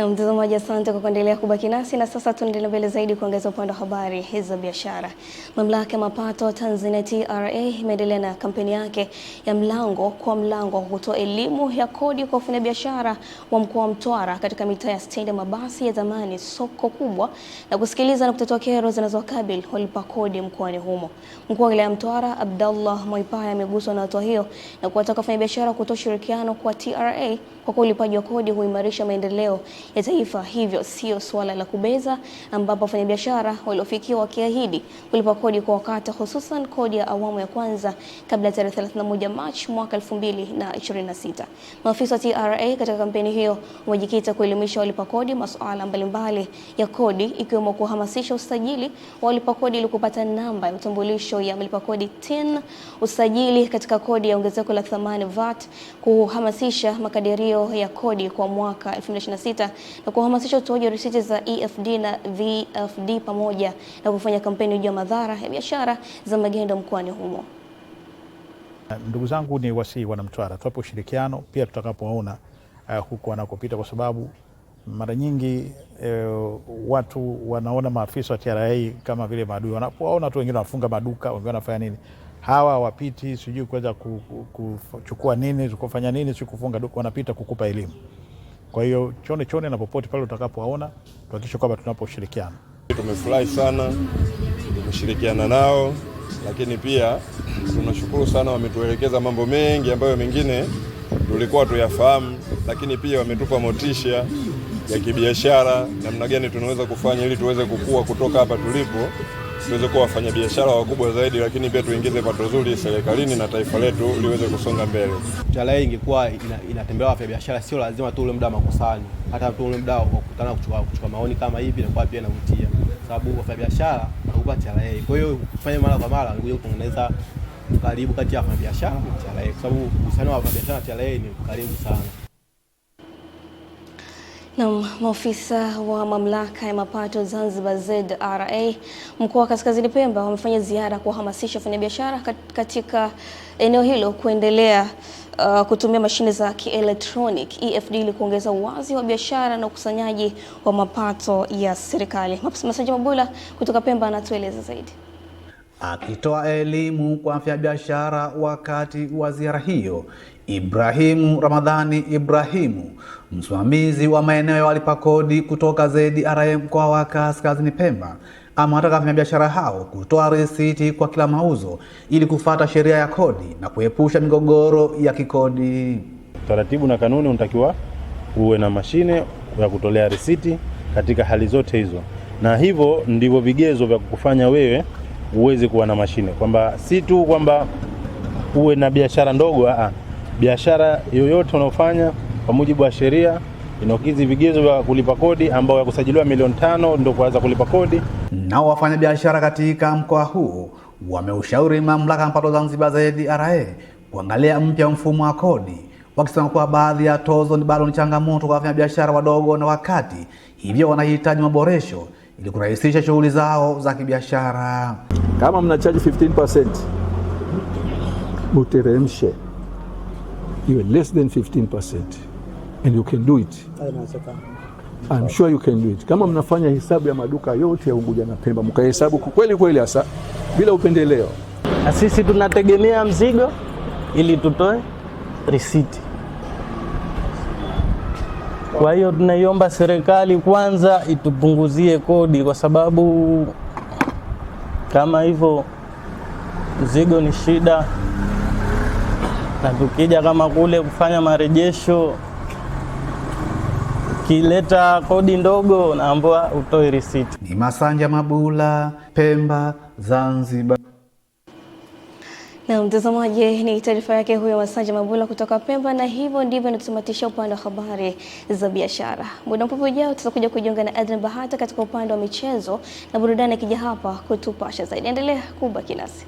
Na mtazamaji, asante kwa kuendelea kubaki nasi, na sasa tuendelee mbele zaidi kuongeza upande wa habari za biashara. Mamlaka ya mapato Tanzania TRA imeendelea na kampeni yake ya mlango kwa mlango kwa kutoa elimu ya kodi kwa wafanyabiashara wa mkoa wa Mtwara katika mitaa ya stendi ya mabasi ya zamani, soko kubwa, na kusikiliza na kutatua kero zinazowakabili walipa kodi mkoani humo. Mkuu wa wilaya ya Mtwara Abdallah Mwaipaya ameguswa na hatua hiyo na kuwataka wafanyabiashara kutoa ushirikiano kwa TRA kwa kuwa ulipaji wa kodi huimarisha maendeleo ya taifa, hivyo sio swala la kubeza, ambapo wafanyabiashara waliofikiwa wakiahidi kulipa kodi kwa wakati, hususan kodi ya awamu ya kwanza kabla ya tarehe 31 Machi mwaka 2026. Maafisa wa TRA katika kampeni hiyo wamejikita kuelimisha walipa kodi masuala mbalimbali ya kodi, ikiwemo kuhamasisha usajili wa walipa kodi ili kupata namba ya utambulisho ya mlipa kodi TIN, usajili katika kodi ya ongezeko la thamani VAT, kuhamasisha makadirio ya kodi kwa mwaka 2026 na kuhamasisha utoaji wa risiti za EFD na VFD, pamoja na kufanya kampeni juu ya madhara ya biashara za magendo mkoani humo. Ndugu zangu, ni wasii wana Mtwara, tuwape ushirikiano pia tutakapoona huko wanakopita, kwa sababu mara nyingi watu wanaona maafisa wa TRA kama vile maadui. Wanapoona tu wengine wanafunga maduka, wengine wanafanya nini, hawa wapiti sijui kuweza kuchukua nini, kufanya nini, sio kufunga duka, wanapita kukupa elimu. Kwa hiyo chone na popote pale utakapowaona, tuhakikishe kwamba tunaposhirikiana. Tumefurahi sana tumeshirikiana nao, lakini pia tunashukuru sana, wametuelekeza mambo mengi ambayo mengine tulikuwa tuyafahamu, lakini pia wametupa motisha ya kibiashara, namna gani tunaweza kufanya ili tuweze kukua kutoka hapa tulipo, tuweze kuwa wafanyabiashara wakubwa zaidi, lakini pia tuingize pato zuri serikalini na taifa letu liweze kusonga mbele. TRA ingekuwa inatembea wafanyabiashara, sio lazima tu ule muda wa makusanyo, hata tu ule muda wa kukutana kuchukua maoni kama hivi, inakuwa pia inavutia, sababu wafanyabiashara wanakuwa TRA. Kwa hiyo kufanya mara kwa mara ni kutengeneza karibu kati ya wafanyabiashara na TRA, kwa sababu uhusiano wa wafanyabiashara na TRA ni karibu sana. Na maafisa wa mamlaka ya mapato Zanzibar ZRA mkoa wa Kaskazini Pemba wamefanya ziara kuhamasisha wafanyabiashara katika eneo hilo kuendelea kutumia mashine za kielektronic EFD ili kuongeza uwazi wa biashara na ukusanyaji wa mapato ya serikali. Masanja Mabula kutoka Pemba anatueleza zaidi. Akitoa elimu kwa wafanyabiashara wakati wa ziara hiyo, Ibrahimu Ramadhani Ibrahimu, msimamizi wa maeneo ya walipa kodi kutoka ZRA mkoa wa Kaskazini Pemba, amewataka wafanyabiashara hao kutoa risiti kwa kila mauzo ili kufuata sheria ya kodi na kuepusha migogoro ya kikodi. Taratibu na kanuni unatakiwa uwe na mashine ya kutolea risiti katika hali zote hizo, na hivyo ndivyo vigezo vya kukufanya wewe uweze kuwa na mashine, kwamba si tu kwamba uwe na biashara ndogo. Biashara yoyote unaofanya kwa mujibu wa sheria inakidhi vigezo vya kulipa kodi, ambao ya kusajiliwa milioni 5 ndio kuanza kulipa kodi. Nao wafanyabiashara katika mkoa huu wameushauri mamlaka ya mapato Zanzibar ZRA kuangalia mpya mfumo wa kodi, wakisema kuwa baadhi ya tozo ni bado ni changamoto kwa wafanyabiashara wadogo na wakati, hivyo wanahitaji maboresho ili kurahisisha shughuli zao za kibiashara. Kama mnachaji 15%, muteremshe iwe less than 15%, and you can do it. I'm sure you can do it. Kama mnafanya hesabu ya maduka yote ya Unguja na Pemba, mkahesabu kweli hasa bila upendeleo. Na sisi tunategemea mzigo ili tutoe risiti. Kwa hiyo tunaiomba serikali kwanza itupunguzie kodi, kwa sababu kama hivyo mzigo ni shida, na tukija kama kule kufanya marejesho, kileta kodi ndogo naambiwa utoe risiti. Ni Masanja Mabula, Pemba, Zanzibar. Na mtazamaji, ni taarifa yake huyo Masanja Mabula kutoka Pemba, na hivyo ndivyo tunatamatisha upande wa habari za biashara. Muda mfupi ujao tutakuja kujiunga na Adrian Bahata katika upande wa michezo na burudani, akija hapa kutupasha zaidi. Endelea kubaki nasi.